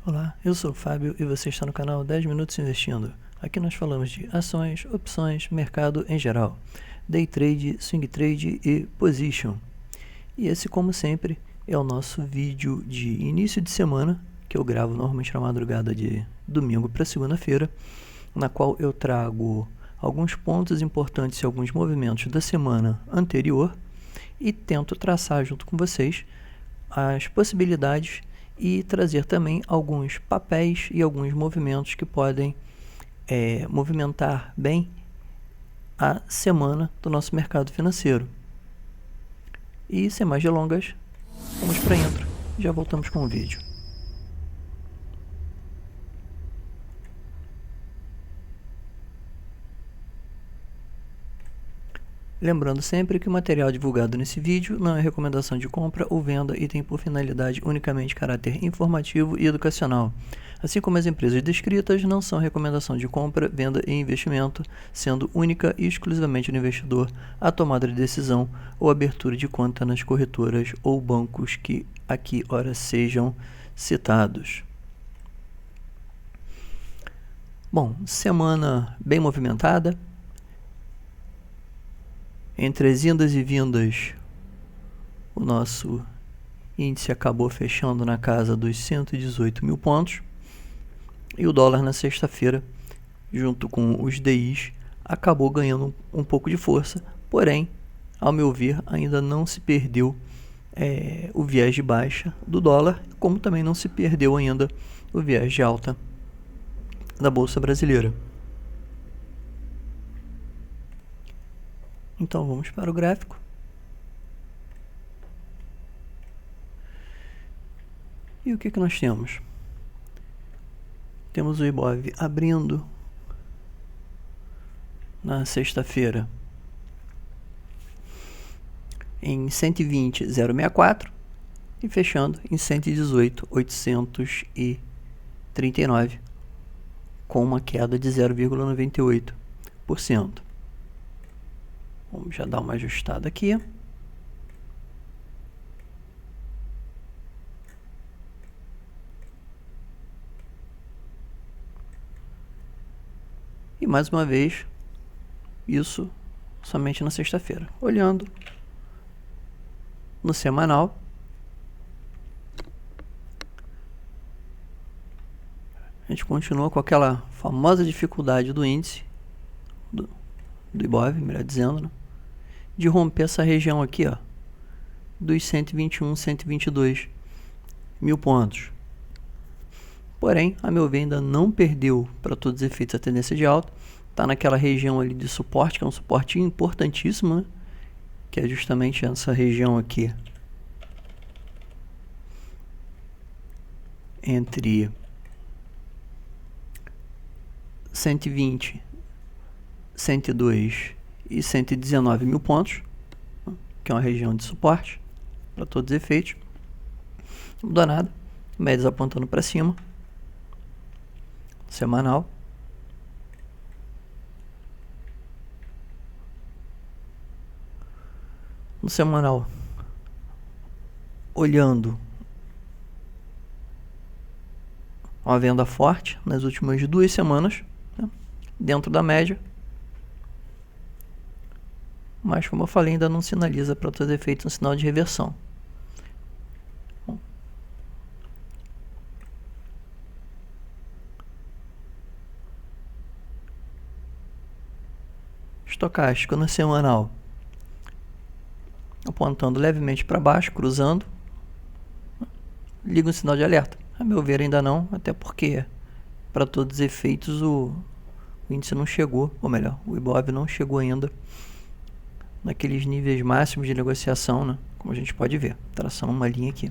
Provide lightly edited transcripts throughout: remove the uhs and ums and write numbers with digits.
Olá, eu sou o Fábio e você está no canal 10 Minutos Investindo. Aqui nós falamos de ações, opções, mercado em geral, day trade, swing trade e position. E esse, como sempre, é o nosso vídeo de início de semana, que eu gravo normalmente na madrugada de domingo para segunda-feira, na qual eu trago alguns pontos importantes e alguns movimentos da semana anterior e tento traçar junto com vocês as possibilidades e trazer também alguns papéis e alguns movimentos que podem movimentar bem a semana do nosso mercado financeiro. E sem mais delongas, vamos para a intro e já voltamos com o vídeo. Lembrando sempre que o material divulgado nesse vídeo não é recomendação de compra ou venda e tem por finalidade unicamente caráter informativo e educacional. Assim como as empresas descritas não são recomendação de compra, venda e investimento, sendo única e exclusivamente do investidor a tomada de decisão ou abertura de conta nas corretoras ou bancos que aqui ora sejam citados. Bom, semana bem movimentada. Entre as indas e vindas, o nosso índice acabou fechando na casa dos 118 mil pontos. E o dólar na sexta-feira, junto com os DIs, acabou ganhando um pouco de força. Porém, ao meu ver, ainda não se perdeu o viés de baixa do dólar, como também não se perdeu ainda o viés de alta da Bolsa Brasileira. Então vamos para o gráfico. E o que nós temos? Temos o Ibov abrindo na sexta-feira em 120,064 e fechando em 118,839 com uma queda de 0,98%. Vamos já dar uma ajustada aqui. E mais uma vez, isso somente na sexta-feira. Olhando no semanal, a gente continua com aquela famosa dificuldade do índice, do Ibov, melhor dizendo, né? De romper essa região aqui, ó, dos 121, 122 mil pontos. Porém, a meu ver, ainda não perdeu para todos os efeitos a tendência de alta. Está naquela região ali de suporte, que é um suporte importantíssimo, né? Que é justamente essa região aqui, entre 120, 102 e 119 mil pontos, que é uma região de suporte para todos os efeitos. Não mudou nada, médias apontando para cima, semanal. No semanal, olhando uma venda forte nas últimas 2 semanas, né, dentro da média. Mas, como eu falei, ainda não sinaliza para todos os efeitos um sinal de reversão. Bom. Estocástico no semanal, apontando levemente para baixo, cruzando. Liga um sinal de alerta. A meu ver, ainda não, até porque, para todos os efeitos, o índice não chegou, ou melhor, o Ibov não chegou ainda naqueles níveis máximos de negociação, né? Como a gente pode ver, traçando uma linha aqui.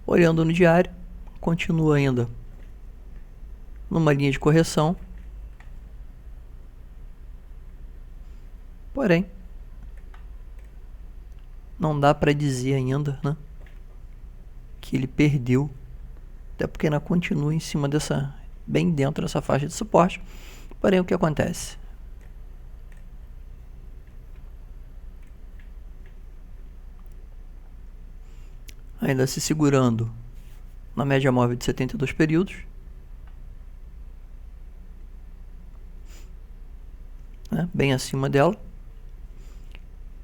Olhando no diário, continua ainda numa linha de correção. Porém, não dá para dizer ainda, né, que ele perdeu, até porque ainda continua em cima dessa, bem dentro dessa faixa de suporte. Porém, o que acontece? ainda se segurando na média móvel de 72 períodos, né? Bem acima dela,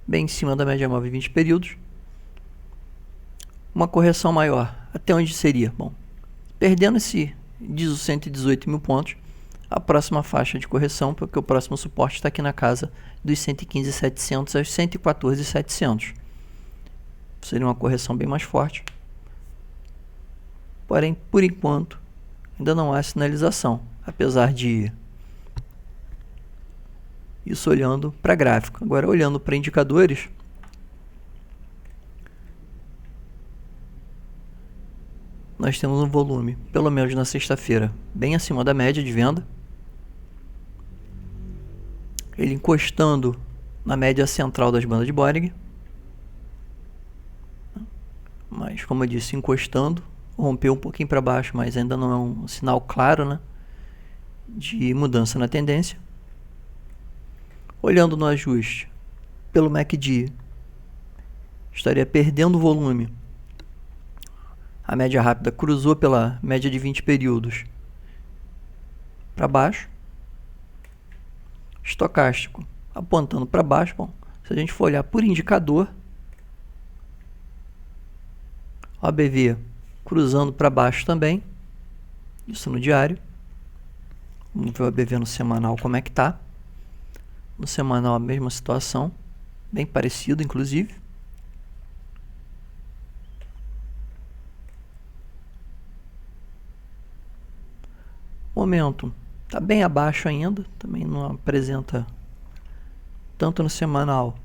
bem em cima da média móvel de 20 períodos. Uma correção maior, até onde seria? Bom, perdendo esse 118 mil pontos, a próxima faixa de correção, porque o próximo suporte está aqui na casa dos 115.700 aos 114.700. Seria uma correção bem mais forte. Porém, por enquanto, ainda não há sinalização, apesar de isso olhando para gráfico. Agora, olhando para indicadores, nós temos um volume, pelo menos na sexta-feira, bem acima da média de venda. Ele encostando na média central das bandas de Bollinger. Mas, como eu disse, encostando, rompeu um pouquinho para baixo, mas ainda não é um sinal claro, né, de mudança na tendência. Olhando no ajuste pelo MACD, estaria perdendo volume. A média rápida cruzou pela média de 20 períodos para baixo. Estocástico apontando para baixo. Bom, se a gente for olhar por indicador, OBV cruzando para baixo também, isso no diário. Vamos ver o OBV no semanal como é que tá. No semanal a mesma situação, bem parecido inclusive. Momento está bem abaixo ainda, também não apresenta tanto no semanal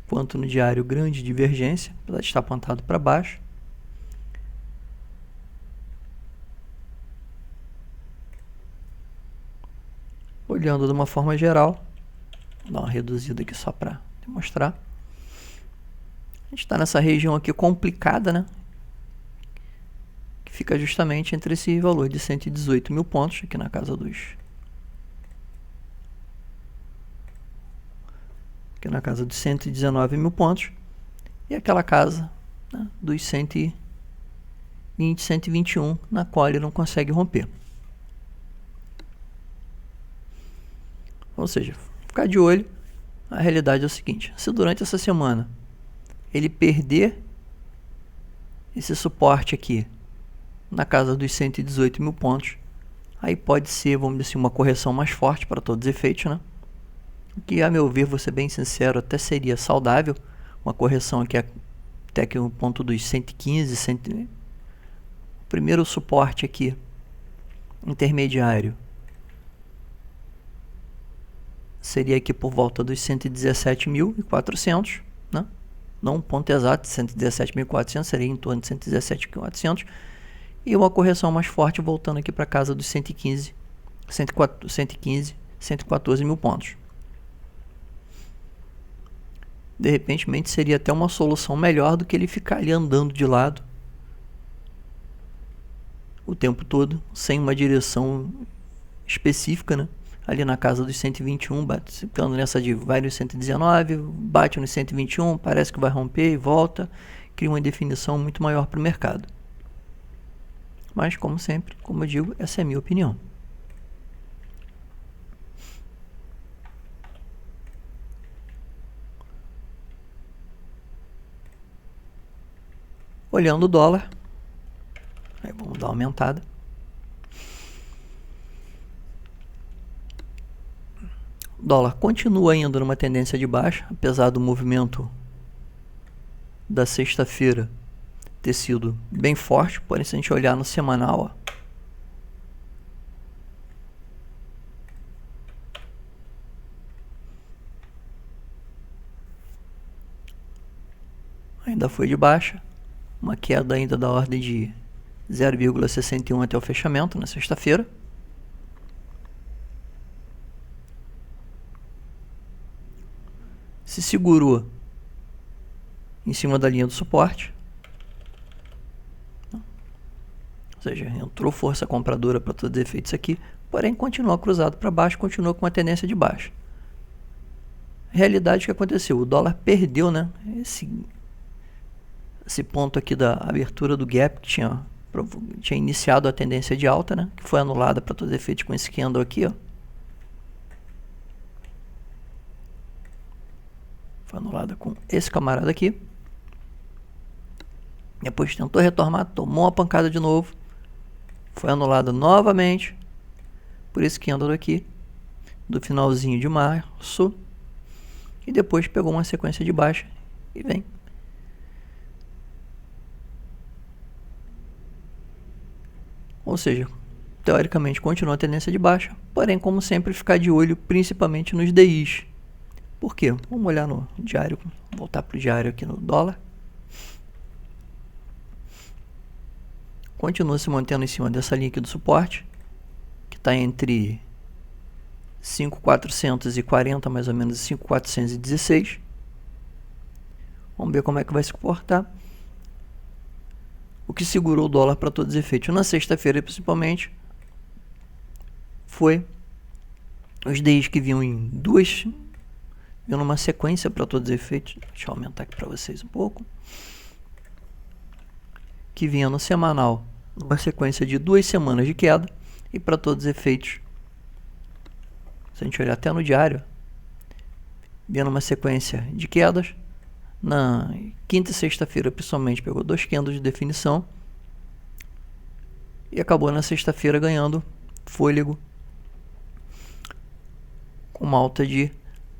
quanto no diário grande divergência, apesar de estar apontado para baixo. Olhando de uma forma geral, vou dar uma reduzida aqui só para demonstrar. A gente está nessa região aqui complicada, né? Que fica justamente entre esse valor de 118 mil pontos, aqui na casa dos... aqui na casa dos 119 mil pontos, e aquela casa, né, dos 120, 121, na qual ele não consegue romper. Ou seja, ficar de olho. A realidade é o seguinte: se durante essa semana ele perder esse suporte aqui na casa dos 118 mil pontos, aí pode ser, vamos dizer assim, uma correção mais forte para todos os efeitos, né? O que, a meu ver, vou ser bem sincero, até seria saudável. Uma correção aqui até que o ponto dos 115, 100... o primeiro suporte aqui, intermediário, seria aqui por volta dos 117.400, né? Não um ponto exato, 117.400, seria em torno de 117.400. E uma correção mais forte voltando aqui para casa dos 115, 114 mil pontos. De repente seria até uma solução melhor do que ele ficar ali andando de lado o tempo todo, sem uma direção específica, né? Ali na casa dos 121, ficando nessa de vai no 119, bate no 121, parece que vai romper e volta, cria uma indefinição muito maior para o mercado. Mas, como sempre, como eu digo, essa é a minha opinião. Olhando o dólar, aí vamos dar uma aumentada. O dólar continua indo numa tendência de baixa, apesar do movimento da sexta-feira ter sido bem forte. Porém, se a gente olhar no semanal, ó, ainda foi de baixa, uma queda ainda da ordem de 0,61 até o fechamento na sexta-feira. Se segurou em cima da linha do suporte, ou seja, entrou força compradora para todos os efeitos aqui, porém continua cruzado para baixo, continua com uma tendência de baixa. Realidade que aconteceu, o dólar perdeu, né, esse ponto aqui da abertura do gap que tinha iniciado a tendência de alta, né? Que foi anulada para todos os efeitos com esse candle aqui, ó. Foi anulada com esse camarada aqui. Depois tentou retomar, tomou uma pancada de novo. Foi anulada novamente por esse candle aqui do finalzinho de março. E depois pegou uma sequência de baixa e vem. Ou seja, teoricamente continua a tendência de baixa, porém, como sempre, ficar de olho principalmente nos DIs. Por quê? Vamos olhar no diário, voltar para o diário aqui no dólar. Continua se mantendo em cima dessa linha aqui do suporte, que está entre 5.440 mais ou menos e 5.416. Vamos ver como é que vai se comportar. O que segurou o dólar para todos os efeitos na sexta-feira, principalmente, foi os DIs que vinham vinham numa sequência para todos os efeitos. Deixa eu aumentar aqui para vocês um pouco. Que vinha no semanal, numa sequência de 2 semanas de queda, e para todos os efeitos, se a gente olhar até no diário, vinha numa sequência de quedas. Na quinta e sexta-feira, principalmente, pegou 2 candles de definição e acabou na sexta-feira ganhando fôlego com uma alta de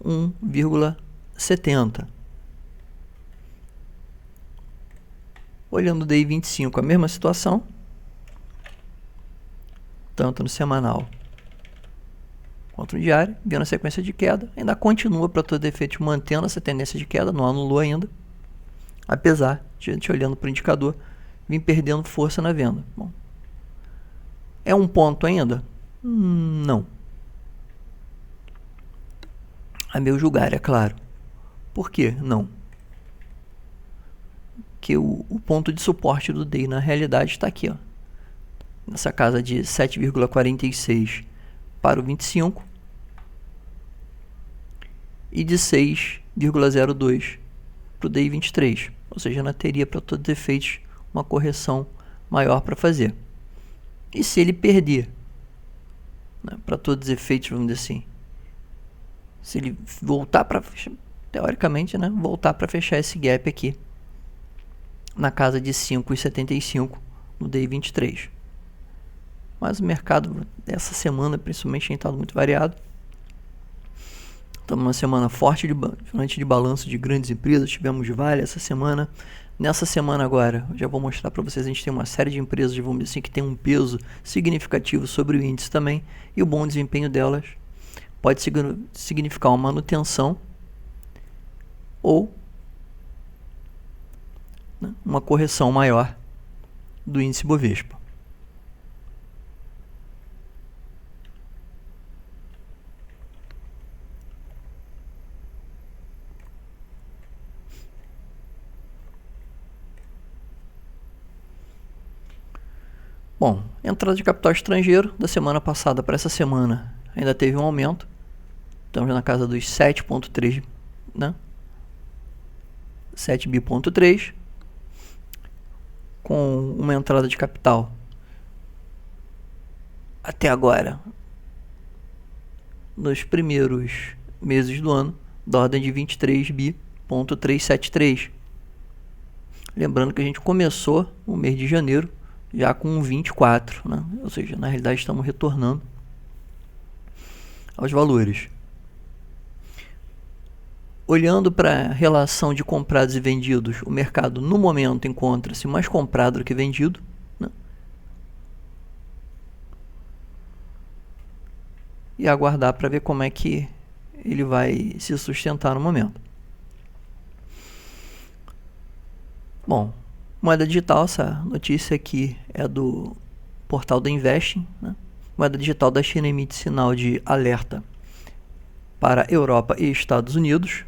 1,70. Olhando o DI 25, a mesma situação, tanto no semanal quanto no diário, vendo a sequência de queda, ainda continua para todo efeito mantendo essa tendência de queda, não anulou ainda, apesar de a gente olhando para o indicador, vir perdendo força na venda. Bom, é um ponto ainda? Não. A meu julgar, é claro. Por que não? Que o ponto de suporte do DI na realidade está aqui, ó, nessa casa de 7,46 para o 25 e de 6,02 para o DI 23, ou seja, ainda teria para todos os efeitos uma correção maior para fazer. E se ele perder, né, para todos os efeitos, vamos dizer assim, se ele voltar para, teoricamente, né, voltar para fechar esse gap aqui na casa de 5,75 no DI 23. Mas o mercado essa semana principalmente tem estado muito variado. Estamos numa semana forte de balanço de grandes empresas. Tivemos Vale essa semana. Nessa semana agora, eu já vou mostrar para vocês, a gente tem uma série de empresas, vamos dizer assim, que tem um peso significativo sobre o índice também. E o bom desempenho delas pode significar uma manutenção ou, né, uma correção maior do índice Bovespa. Bom, entrada de capital estrangeiro da semana passada para essa semana ainda teve um aumento. Estamos na casa dos 7,3, né? 7 bi,3, com uma entrada de capital até agora, nos primeiros meses do ano, da ordem de 23 bi,373. Lembrando que a gente começou o mês de janeiro já com 24, né? Ou seja, na realidade estamos retornando aos valores. Olhando para a relação de comprados e vendidos, o mercado no momento encontra-se mais comprado do que vendido, né? E aguardar para ver como é que ele vai se sustentar no momento. Bom, moeda digital, essa notícia aqui é do portal da Investing, né? Moeda digital da China emite sinal de alerta para Europa e Estados Unidos.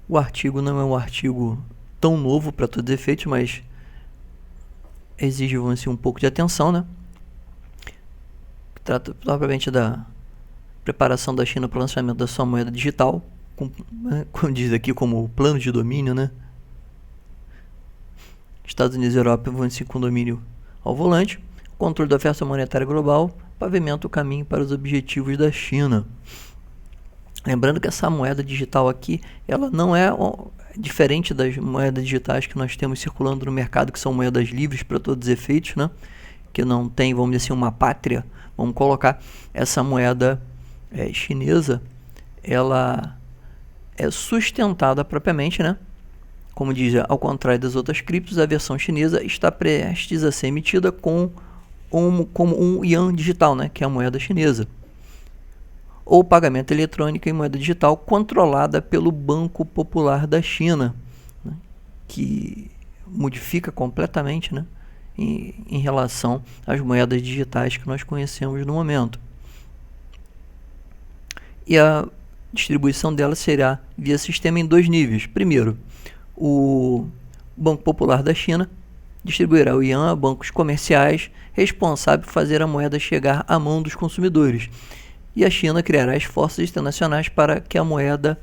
O artigo não é um artigo tão novo para todos os efeitos, mas exige, vamos dizer, um pouco de atenção, né? Trata propriamente da preparação da China para o lançamento da sua moeda digital, como diz aqui, como plano de domínio, né? Estados Unidos e Europa vão dizer, com domínio ao volante, controle da oferta monetária global, pavimenta o caminho para os objetivos da China. Lembrando que essa moeda digital aqui, ela não é diferente das moedas digitais que nós temos circulando no mercado, que são moedas livres para todos os efeitos, né? Que não tem, vamos dizer assim, uma pátria. Vamos colocar essa moeda chinesa, ela é sustentada propriamente, né? Como diz, ao contrário das outras criptos, a versão chinesa está prestes a ser emitida como um yuan digital, né? Que é a moeda chinesa. Ou pagamento eletrônico em moeda digital controlada pelo Banco Popular da China, né? Que modifica completamente, né? Em relação às moedas digitais que nós conhecemos no momento. E a distribuição dela será via sistema em 2 níveis. Primeiro, o Banco Popular da China distribuirá o yuan a bancos comerciais responsáveis por fazer a moeda chegar à mão dos consumidores. E a China criará esforços internacionais para que a moeda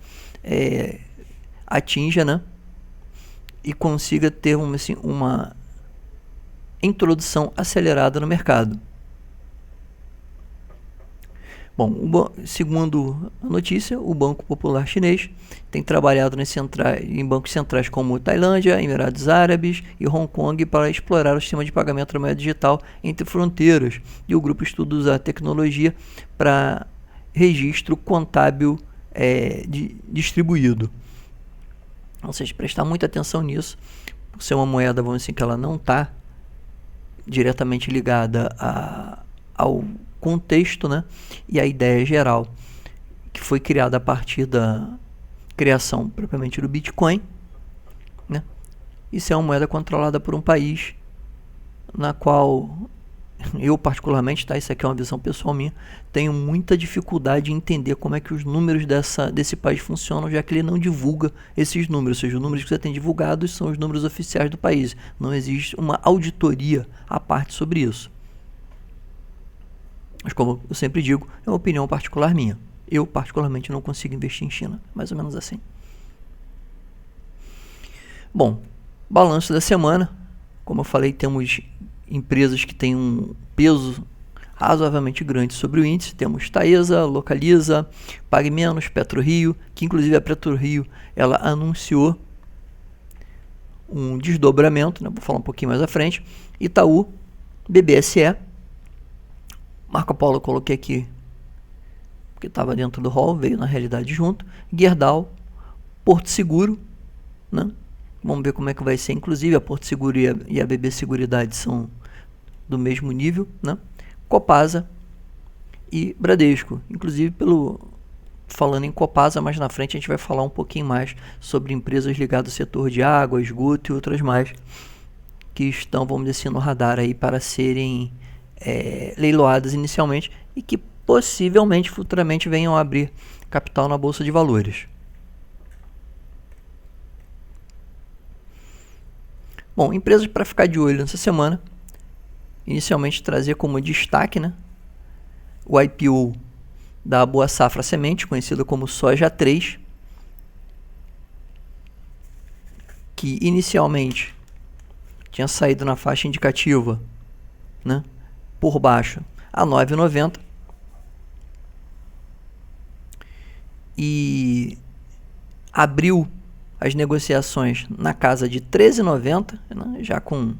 atinja, né, e consiga ter uma introdução acelerada no mercado. Bom, segundo a notícia, o Banco Popular Chinês tem trabalhado em bancos centrais como Tailândia, Emirados Árabes e Hong Kong para explorar o sistema de pagamento da moeda digital entre fronteiras, e o grupo estuda usar a tecnologia para registro contábil distribuído. Ou seja, prestar muita atenção nisso, por ser uma moeda, vamos dizer, que ela não está diretamente ligada ao contexto, né? E a ideia geral que foi criada a partir da criação propriamente do Bitcoin, né? Isso é uma moeda controlada por um país na qual eu particularmente, tá? Isso aqui é uma visão pessoal minha, tenho muita dificuldade em entender como é que os números desse país funcionam, já que ele não divulga esses números, ou seja, os números que você tem divulgados são os números oficiais do país, não existe uma auditoria à parte sobre isso. Mas como eu sempre digo, é uma opinião particular minha. Eu particularmente não consigo investir em China, mais ou menos assim. Bom, balanço da semana, como eu falei, temos empresas que têm um peso razoavelmente grande sobre o índice. Temos Taesa, Localiza, Pague Menos, PetroRio, que inclusive a PetroRio ela anunciou um desdobramento, né? Vou falar um pouquinho mais à frente. Itaú, BBSE, Marco Polo eu coloquei aqui porque estava dentro do hall, veio na realidade junto. Gerdau, Porto Seguro, né? Vamos ver como é que vai ser. Inclusive a Porto Seguro e a BB Seguridade são do mesmo nível, né? Copasa e Bradesco. Inclusive, falando em Copasa, mais na frente a gente vai falar um pouquinho mais sobre empresas ligadas ao setor de água, esgoto e outras mais que estão, vamos dizer assim, no radar aí para serem leiloadas inicialmente e que possivelmente futuramente venham a abrir capital na Bolsa de Valores. Bom, empresas para ficar de olho nessa semana, inicialmente trazer como destaque, né, o IPO da Boa Safra Semente, conhecida como Soja 3, que inicialmente tinha saído na faixa indicativa, né, por baixo a R$ 9,90 e abriu as negociações na casa de R$ 13,90, né, já com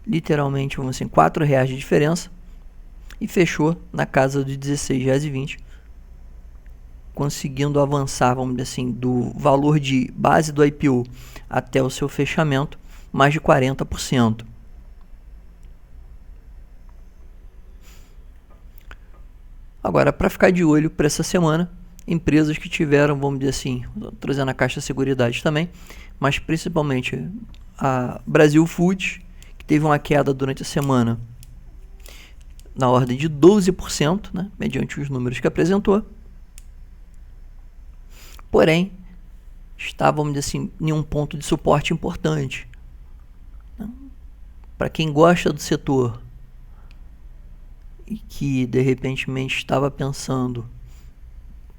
literalmente, vamos assim, R$4 de diferença, e fechou na casa de R$ 16,20, conseguindo avançar, vamos dizer assim, do valor de base do IPO até o seu fechamento, mais de 40%. Agora, para ficar de olho para essa semana, empresas que tiveram, vamos dizer assim, trazendo a Caixa de Seguridade também, mas principalmente a Brasil Foods, que teve uma queda durante a semana na ordem de 12%, né, mediante os números que apresentou. Porém, está, vamos dizer assim, em um ponto de suporte importante, para quem gosta do setor e que de repente estava pensando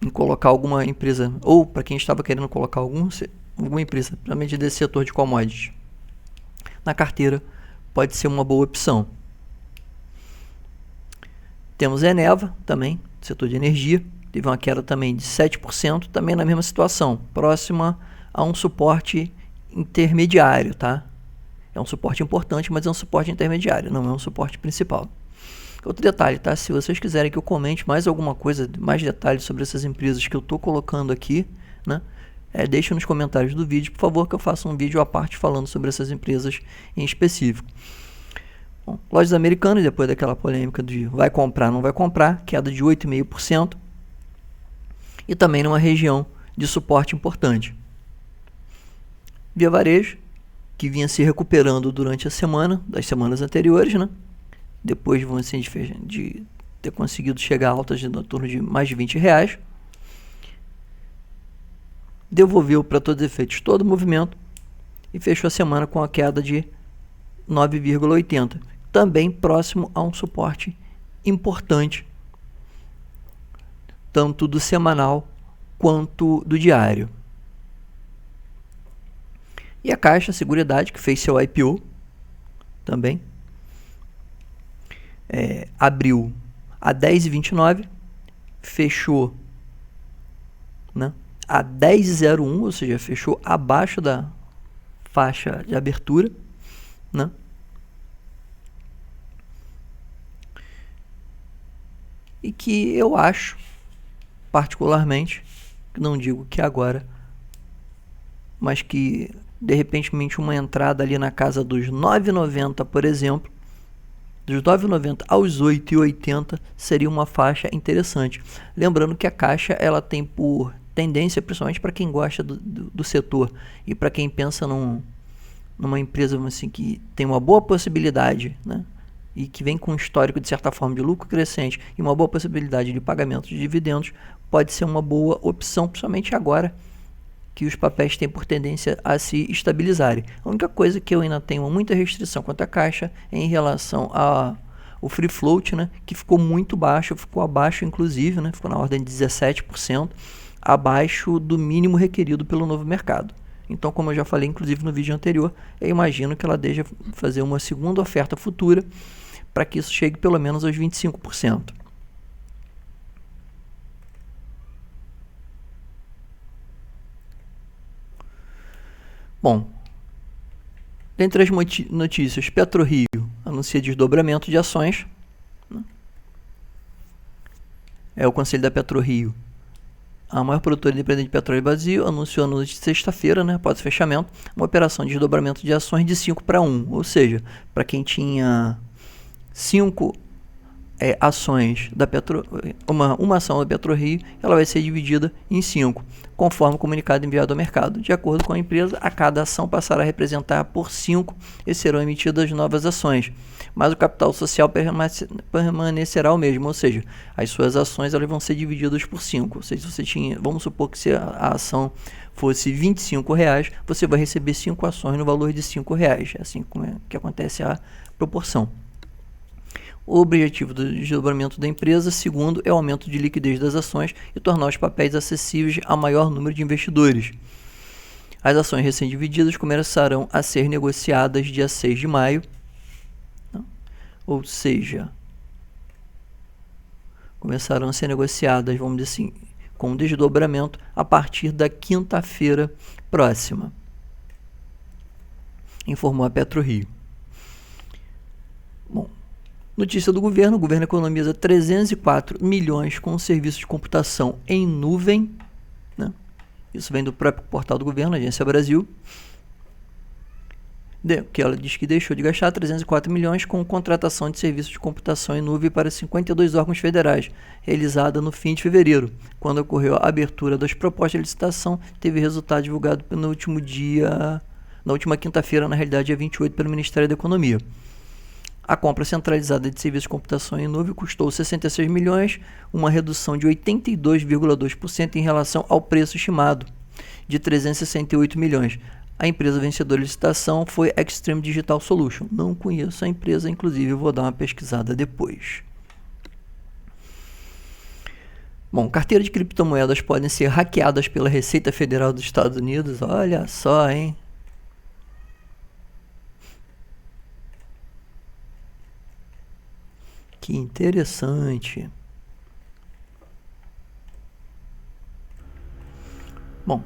em colocar alguma empresa, ou para quem estava querendo colocar alguma empresa, principalmente desse setor de commodities, na carteira, pode ser uma boa opção. Temos a Eneva também, setor de energia, teve uma queda também de 7%, também na mesma situação, próxima a um suporte intermediário, tá? É um suporte importante, mas é um suporte intermediário, não é um suporte principal. Outro detalhe, tá? Se vocês quiserem que eu comente mais alguma coisa, mais detalhes sobre essas empresas que eu estou colocando aqui, né? Deixe nos comentários do vídeo, por favor, que eu faça um vídeo à parte falando sobre essas empresas em específico. Bom, Lojas Americanas, depois daquela polêmica de vai comprar, não vai comprar, queda de 8,5%. E também numa região de suporte importante. Via Varejo, que vinha se recuperando durante a semana, das semanas anteriores, né? Depois de ter conseguido chegar a altas de torno de mais de R$20, devolveu para todos os efeitos todo o movimento e fechou a semana com a queda de 9,80, também próximo a um suporte importante, tanto do semanal quanto do diário. E a Caixa Seguridade, que fez seu IPO também, abriu a R$10,29, fechou, né, a R$10,01, ou seja, fechou abaixo da faixa de abertura, né? E que eu acho, particularmente, não digo que agora, mas que de repente uma entrada ali na casa dos R$9,90, por exemplo, dos R$9,90 aos R$8,80 seria uma faixa interessante. Lembrando que a Caixa ela tem por tendência, principalmente para quem gosta do setor e para quem pensa numa empresa assim, que tem uma boa possibilidade, né, e que vem com um histórico de certa forma de lucro crescente e uma boa possibilidade de pagamento de dividendos, pode ser uma boa opção, principalmente agora que os papéis têm por tendência a se estabilizarem. A única coisa que eu ainda tenho muita restrição quanto à Caixa é em relação ao free float, né, que ficou muito baixo, ficou abaixo inclusive, né, ficou na ordem de 17%, abaixo do mínimo requerido pelo novo mercado. Então, como eu já falei inclusive no vídeo anterior, eu imagino que ela deixe fazer uma segunda oferta futura para que isso chegue pelo menos aos 25%. Bom, dentre as notícias, PetroRio anuncia desdobramento de ações, né? O Conselho da PetroRio, a maior produtora independente de petróleo do Brasil, anunciou na sexta-feira, né, após o fechamento, uma operação de desdobramento de ações de 5 para 1, ou seja, para quem tinha 5 ações da uma ação da PetroRio, ela vai ser dividida em 5, conforme o comunicado enviado ao mercado. De acordo com a empresa, a cada ação passará a representar por 5 e serão emitidas novas ações, mas o capital social permanecerá o mesmo, ou seja, as suas ações elas vão ser divididas por 5. Ou seja, se você tinha, vamos supor que se a ação fosse R$25, você vai receber 5 ações no valor de R$5, assim como que acontece a proporção. O objetivo do desdobramento da empresa, segundo, é o aumento de liquidez das ações e tornar os papéis acessíveis a maior número de investidores. As ações recém-divididas começarão a ser negociadas dia 6 de maio, ou seja, começarão a ser negociadas, vamos dizer assim, com desdobramento a partir da quinta-feira próxima, informou a PetroRio. Bom, notícia do governo: o governo economiza 304 milhões com serviços de computação em nuvem, né? Isso vem do próprio portal do governo, Agência Brasil, que ela diz que deixou de gastar 304 milhões com contratação de serviços de computação em nuvem para 52 órgãos federais, realizada no fim de fevereiro, quando ocorreu a abertura das propostas de licitação. Teve resultado divulgado no último dia, na última quinta-feira, na realidade dia 28, pelo Ministério da Economia. A compra centralizada de serviços de computação em nuvem custou 66 milhões, uma redução de 82,2% em relação ao preço estimado, de 368 milhões. A empresa vencedora de licitação foi Extreme Digital Solution. Não conheço a empresa, inclusive vou dar uma pesquisada depois. Bom, carteiras de criptomoedas podem ser hackeadas pela Receita Federal dos Estados Unidos. Olha só, hein? Que interessante. Bom,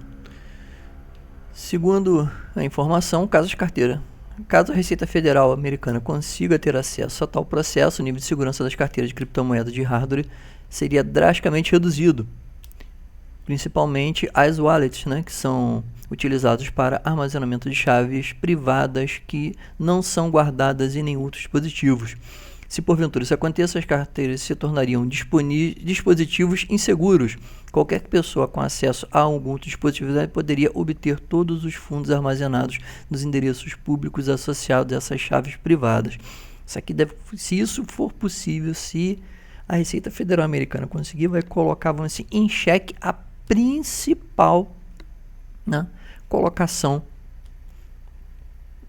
segundo a informação, caso a Receita Federal americana consiga ter acesso a tal processo, o nível de segurança das carteiras de criptomoedas de hardware seria drasticamente reduzido, principalmente as wallets, né, que são utilizados para armazenamento de chaves privadas que não são guardadas em nenhum outro dispositivos. Se porventura isso aconteça, as carteiras se tornariam dispositivos inseguros. Qualquer pessoa com acesso a algum outro dispositivo poderia obter todos os fundos armazenados nos endereços públicos associados a essas chaves privadas. Se isso for possível, se a Receita Federal Americana conseguir, vai colocar, vamos assim, em xeque a principal, né, colocação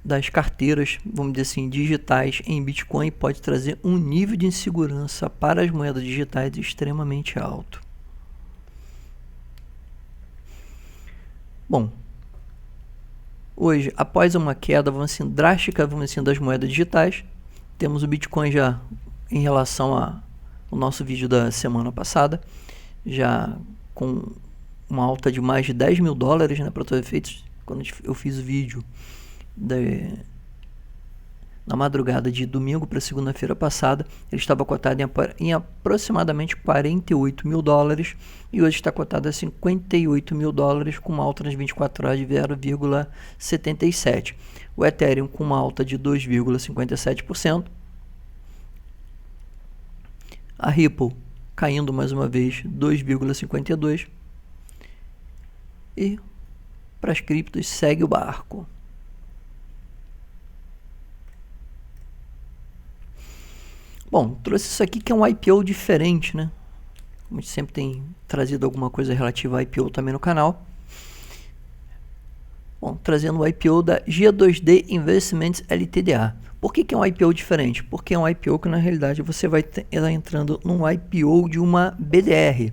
das carteiras, vamos dizer assim, digitais em Bitcoin. Pode trazer um nível de insegurança para as moedas digitais extremamente alto. Bom, hoje, após uma queda, vamos assim, drástica, vamos assim, das moedas digitais, temos o Bitcoin já em relação ao nosso vídeo da semana passada, já com uma alta de mais de 10 mil dólares, né, para todos os efeitos. Quando eu fiz o vídeo na madrugada de domingo para segunda-feira passada, ele estava cotado em aproximadamente 48 mil dólares e hoje está cotado a 58 mil dólares, com uma alta nas 24 horas de 0,77. O Ethereum com uma alta de 2,57%. A Ripple caindo mais uma vez 2,52%. E para as criptos segue o barco. Bom, trouxe isso aqui que é um IPO diferente, né? A gente sempre tem trazido alguma coisa relativa a IPO também no canal. Bom, trazendo o IPO da G2D Investments Ltda. Por que é um IPO diferente? Porque é um IPO que na realidade você vai estar entrando num IPO de uma BDR.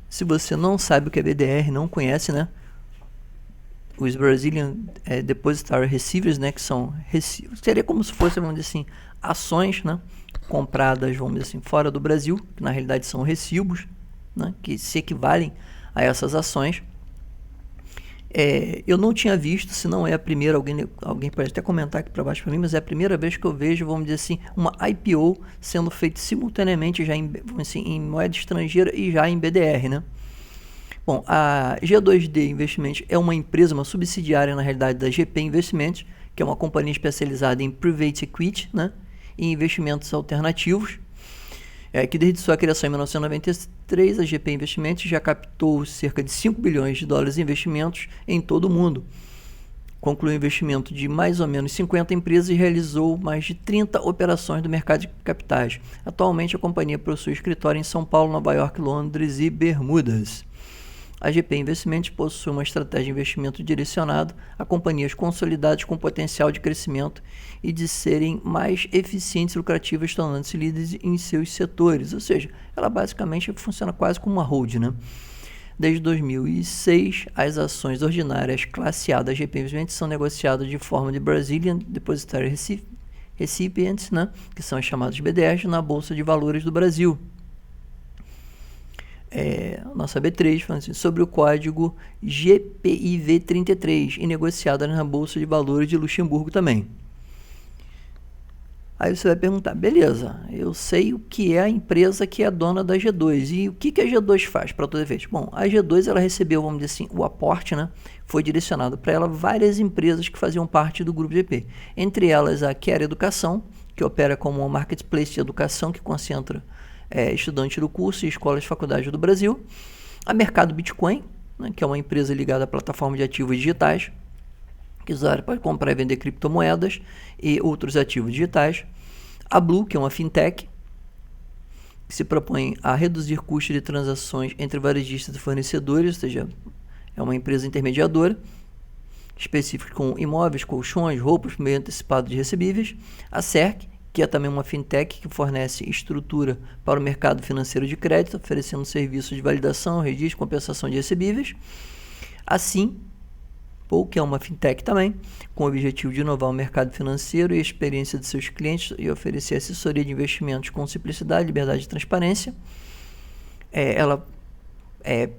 Se você não sabe o que é BDR, não conhece, né? Os Brazilian Depositary Receivers, né? Que são seria como se fosse, vamos dizer assim, ações, né, compradas, vamos dizer assim, fora do Brasil, que na realidade são recibos, né, que se equivalem a essas ações. Eu não tinha visto, se não é a primeira, alguém pode até comentar aqui para baixo para mim, mas é a primeira vez que eu vejo, vamos dizer assim, uma IPO sendo feita simultaneamente já vamos dizer assim, em moeda estrangeira e já em BDR, né? Bom, a G2D Investimentos é uma empresa, uma subsidiária na realidade da GP Investimentos, que é uma companhia especializada em Private Equity, né, e investimentos alternativos, que desde sua criação em 1993, a GP Investimentos já captou cerca de 5 bilhões de dólares em investimentos em todo o mundo. Concluiu o investimento de mais ou menos 50 empresas e realizou mais de 30 operações do mercado de capitais. Atualmente, a companhia possui escritório em São Paulo, Nova York, Londres e Bermudas. A GP Investimentos possui uma estratégia de investimento direcionado a companhias consolidadas com potencial de crescimento e de serem mais eficientes e lucrativas, tornando-se líderes em seus setores. Ou seja, ela basicamente funciona quase como uma hold, né? Desde 2006, as ações ordinárias classe A da GP Investimentos são negociadas de forma de Brazilian Depositary Recipients, né, que são as chamadas BDRs, na Bolsa de Valores do Brasil. Nossa B3, assim, sobre o código GPIV33 e negociada na Bolsa de Valores de Luxemburgo também. Aí você vai perguntar, beleza, eu sei o que é a empresa que é dona da G2 e o que a G2 faz para todo efeito? Bom, a G2 ela recebeu, vamos dizer assim, o aporte, né? Foi direcionado para ela várias empresas que faziam parte do grupo GP, entre elas a Quer Educação, que opera como uma marketplace de educação que concentra estudantes do curso e escolas e faculdades do Brasil, a Mercado Bitcoin, né, que é uma empresa ligada à plataforma de ativos digitais, que o usuário pode comprar e vender criptomoedas e outros ativos digitais, a Blue, que é uma fintech, que se propõe a reduzir custos de transações entre varejistas e fornecedores, ou seja, é uma empresa intermediadora, específicos com imóveis, colchões, roupas, por meio antecipado de recebíveis. A CERC, que é também uma fintech que fornece estrutura para o mercado financeiro de crédito, oferecendo serviços de validação, registro e compensação de recebíveis. A Simpol, que é uma fintech também, com o objetivo de inovar o mercado financeiro e a experiência de seus clientes e oferecer assessoria de investimentos com simplicidade, liberdade e transparência. Ela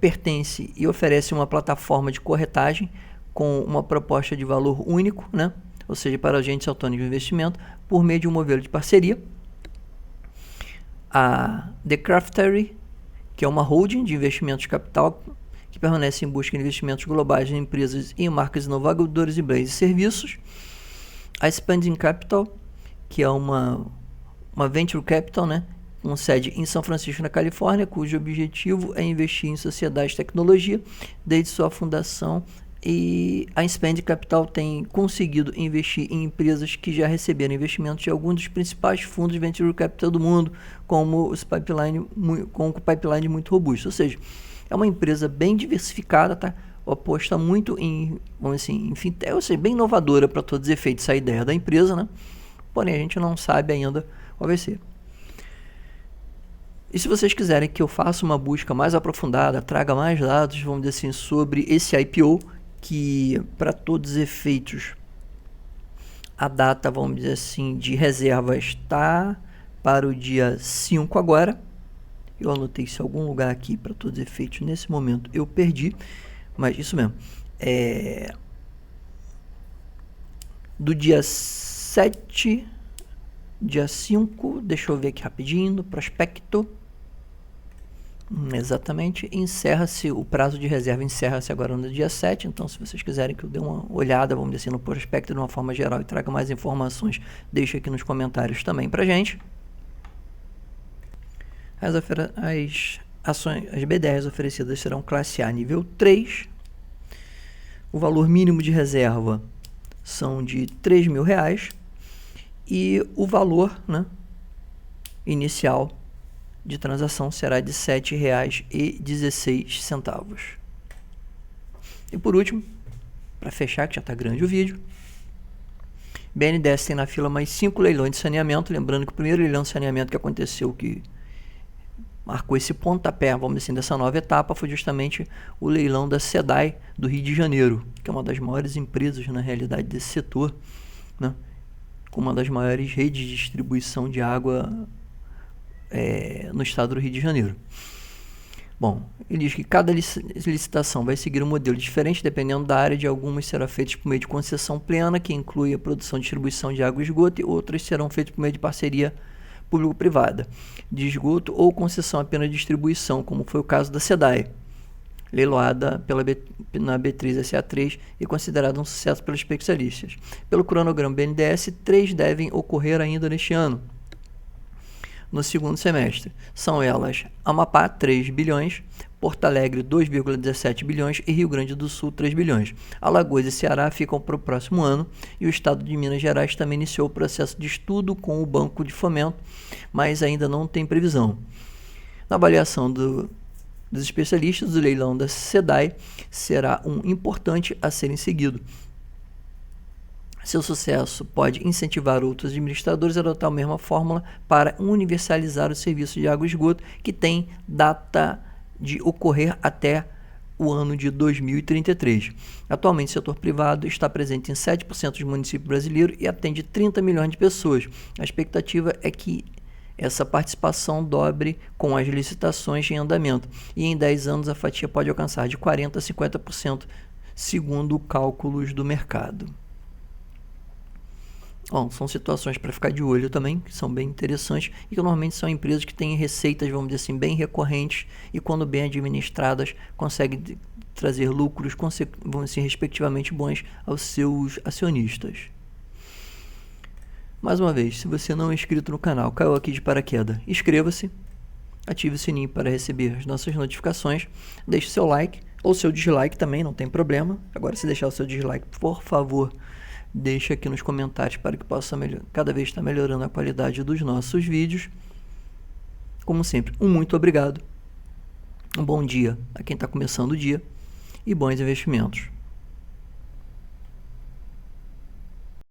pertence e oferece uma plataforma de corretagem com uma proposta de valor único, né? Ou seja, para agentes autônomos de investimento, por meio de um modelo de parceria. A The Craftery, que é uma holding de investimentos de capital que permanece em busca de investimentos globais em empresas e marcas inovadoras de bens e serviços. A Expanding Capital, que é uma venture capital, né, com sede em São Francisco, na Califórnia, cujo objetivo é investir em sociedades de tecnologia desde sua fundação. E a Expand Capital tem conseguido investir em empresas que já receberam investimentos de alguns dos principais fundos de venture capital do mundo, com o pipeline muito robusto. Ou seja, é uma empresa bem diversificada, tá? Aposta muito em, vamos assim, em fintech, ou seja, bem inovadora para todos os efeitos, a ideia da empresa, né? Porém, a gente não sabe ainda qual vai ser. E se vocês quiserem que eu faça uma busca mais aprofundada, traga mais dados, vamos dizer assim, sobre esse IPO, que para todos os efeitos a data, vamos dizer assim, de reserva está para o dia 5 agora. Eu anotei isso em algum lugar aqui para todos os efeitos, nesse momento eu perdi, mas isso mesmo. Do dia 7, dia 5, deixa eu ver aqui rapidinho, no prospecto. Exatamente, encerra-se, o prazo de reserva encerra-se agora no dia 7, então se vocês quiserem que eu dê uma olhada, vamos dizer assim, no prospecto de uma forma geral e traga mais informações, deixa aqui nos comentários também pra gente. As ações, as B10 oferecidas serão classe A nível 3, o valor mínimo de reserva são de R$3.000 e o valor, né, inicial de transação será de R$ 7,16. E por último, para fechar, que já está grande o vídeo, BNDES tem na fila mais 5 leilões de saneamento. Lembrando que o primeiro leilão de saneamento que aconteceu, que marcou esse pontapé, vamos dizer assim, dessa nova etapa, foi justamente o leilão da SEDAI do Rio de Janeiro, que é uma das maiores empresas na realidade desse setor, né, com uma das maiores redes de distribuição de água no estado do Rio de Janeiro. Bom, ele diz que cada licitação vai seguir um modelo diferente, dependendo da área. De algumas será feita por meio de concessão plena, que inclui a produção e distribuição de água e esgoto, e outras serão feitas por meio de parceria público-privada de esgoto ou concessão apenas de distribuição, como foi o caso da SEDAI, leiloada na B3 SA3 e considerada um sucesso pelos especialistas. Pelo cronograma BNDES, 3 devem ocorrer ainda neste ano, no segundo semestre. São elas Amapá, 3 bilhões, Porto Alegre, 2,17 bilhões e Rio Grande do Sul, 3 bilhões. Alagoas e Ceará ficam para o próximo ano, e o estado de Minas Gerais também iniciou o processo de estudo com o Banco de Fomento, mas ainda não tem previsão. Na avaliação dos especialistas, o leilão da SEDAI será um importante a ser seguido. Seu sucesso pode incentivar outros administradores a adotar a mesma fórmula para universalizar o serviço de água e esgoto, que tem data de ocorrer até o ano de 2033. Atualmente, o setor privado está presente em 7% dos municípios brasileiros e atende 30 milhões de pessoas. A expectativa é que essa participação dobre com as licitações em andamento, e em 10 anos a fatia pode alcançar de 40% a 50%, segundo cálculos do mercado. Bom, são situações para ficar de olho também, que são bem interessantes e que normalmente são empresas que têm receitas, vamos dizer assim, bem recorrentes, e quando bem administradas conseguem trazer lucros, vamos dizer, respectivamente bons aos seus acionistas. Mais uma vez, se você não é inscrito no canal, caiu aqui de paraquedas, inscreva-se, ative o sininho para receber as nossas notificações, deixe seu like ou seu dislike também, não tem problema. Agora, se deixar o seu dislike, por favor, deixa aqui nos comentários para que possa cada vez estar melhorando a qualidade dos nossos vídeos. Como sempre, um muito obrigado, um bom dia a quem está começando o dia e bons investimentos.